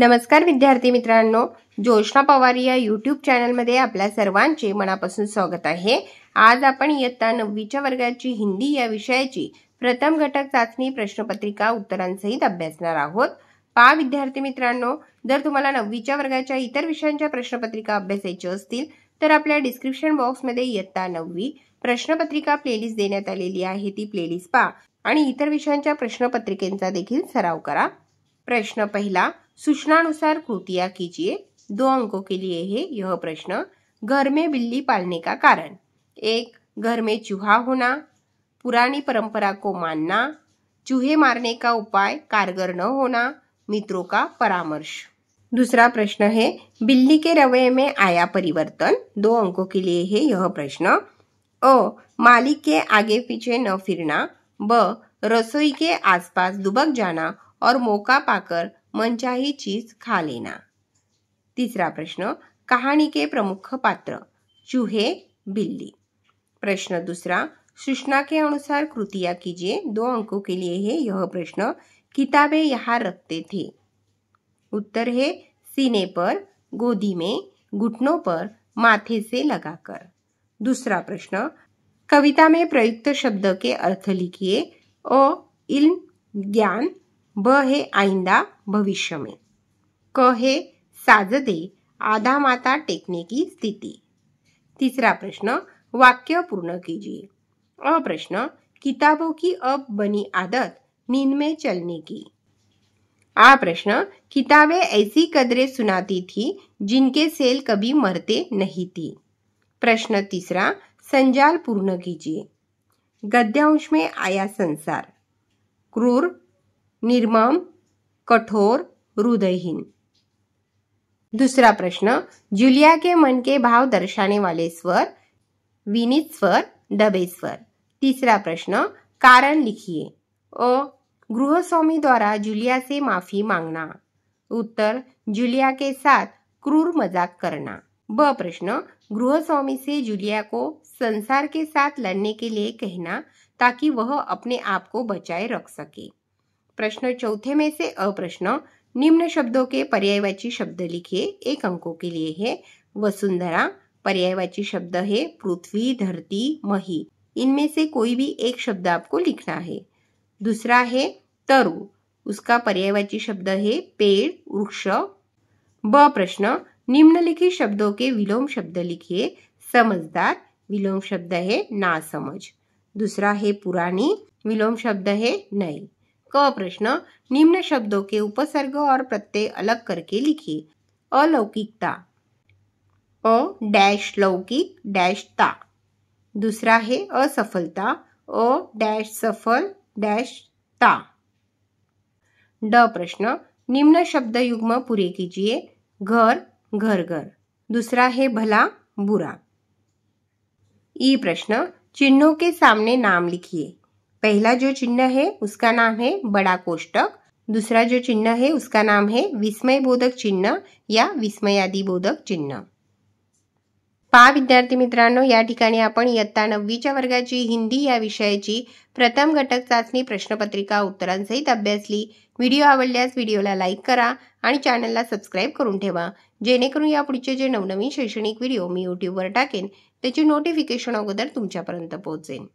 नमस्कार विद्यार्थी मित्रांनो, जोशना पवार या यूट्यूब चॅनलमध्ये आपल्या सर्वांचे मनापासून स्वागत आहे। आज आपण इयत्ता 9वीच्या वर्गाची हिंदी या विषयाची प्रथम घटक चाचणी प्रश्नपत्रिका उत्तरांसहित अभ्यासणार आहोत। पहा विद्यार्थी मित्रांनो, जर तुम्हाला 9वीच्या वर्गाच्या इतर विषयांच्या प्रश्नपत्रिका अभ्यासायच्या असतील तर आपल्या डिस्क्रिप्शन बॉक्समध्ये इयत्ता 9वी प्रश्नपत्रिका प्लेलिस्ट देण्यात आलेली आहे, ती प्लेलिस्ट पहा आणि इतर विषयांच्या प्रश्नपत्रिकेचा देखील सराव करा। प्रश्न पहला, सूचनानुसार कृतियां कीजिए। 2 अंकों के लिए है यह प्रश्न। घर में बिल्ली पालने का कारण। 1, घर में चूहा होना, पुरानी परंपरा को मानना, चूहे मारने का उपाय कारगर न होना, मित्रों का परामर्श। दूसरा प्रश्न है, बिल्ली के रवैये में आया परिवर्तन। 2 अंकों के लिए है यह प्रश्न। अ, मालिक के आगे पीछे न फिरना। ब, रसोई के आसपास दुबक जाना और मौका पाकर मनचाही चीज खा लेना। तीसरा प्रश्न, कहानी के प्रमुख पात्र चूहे, बिल्ली। प्रश्न दूसरा, सूचना के अनुसार कृतियां कीजिए। 2 अंकों के लिए है यह प्रश्न। किताबें यहाँ रखते थे। उत्तर है सीने पर, गोदी में, घुटनों पर, माथे से लगाकर। दूसरा प्रश्न, कविता में प्रयुक्त शब्द के अर्थ लिखिए। अ, इल्म, ज्ञान। ब है आइंदा, भविष्य में। क है साजदे, आधा माथा टेकने की स्थिति। तीसरा प्रश्न, वाक्य पूर्ण कीजिए। अ प्रश्न, किताबों की अब बनी आदत नींद में चलने की। आ प्रश्न, किताबें ऐसी कदरें सुनाती थी जिनके सेल कभी मरते नहीं थी। प्रश्न तीसरा, संजाल पूर्ण कीजिए। गद्यांश में आया संसार क्रूर, निर्मम, कठोर, हृदयहीन। दूसरा प्रश्न, जूलिया के मन के भाव दर्शाने वाले स्वर विनीत स्वर, दबे स्वर। तीसरा प्रश्न, कारण लिखिए। अ, गृहस्वामी द्वारा जूलिया से माफी मांगना। उत्तर, जूलिया के साथ क्रूर मजाक करना। ब प्रश्न, गृहस्वामी से जूलिया को संसार के साथ लड़ने के लिए कहना ताकि वह अपने आप को बचाए रख सके। प्रश्न चौथे में से अ प्रश्न, निम्न शब्दों के पर्यायवाची शब्द लिखिए। 1 अंकों के लिए है वसुंधरा, पर्यायवाची शब्द है पृथ्वी, धरती, मही। इनमें से कोई भी एक शब्द आपको लिखना है। दूसरा है तरु, उसका पर्यायवाची शब्द है पेड़, वृक्ष। ब प्रश्न, निम्नलिखित शब्दों के विलोम शब्द लिखिए। समझदार, विलोम शब्द है नासमझ। दूसरा है पुरानी, विलोम शब्द है नई। क प्रश्न, निम्न शब्दों के उपसर्ग और प्रत्यय अलग करके लिखिए। अलौकिकता, अ डैश लौकिक डैश ता। दूसरा है असफलता, अ डैश सफल डैश ता। ड प्रश्न, निम्न शब्द युग्म पूरे कीजिए। घर, घर घर। दूसरा है भला, बुरा। ई प्रश्न, चिन्हों के सामने नाम लिखिए। पहला जो चिन्ह है उसका नाम है बड़ा कोष्टक। दूसरा जो चिन्ह है उसका नाम है विस्मय बोधक चिन्ह या विस्मयादी बोधक चिन्ह। पहा विद्यार्थी मित्रांनो, या ठिकाणी आपण इयत्ता 9वीच्या वर्गाची हिंदी या विषयाची प्रथम घटक चाचणी प्रश्नपत्रिका उत्तरांसहित अभ्यासली। व्हिडिओ आवडल्यास व्हिडिओला लाईक करा आणि चॅनलला सबस्क्राईब करून ठेवा, जेणेकरून यापुढचे जे नवनवीन शैक्षणिक व्हिडिओ मी यूट्यूबवर टाकेन त्याची नोटिफिकेशन अगोदर तुमच्यापर्यंत पोहोचेल।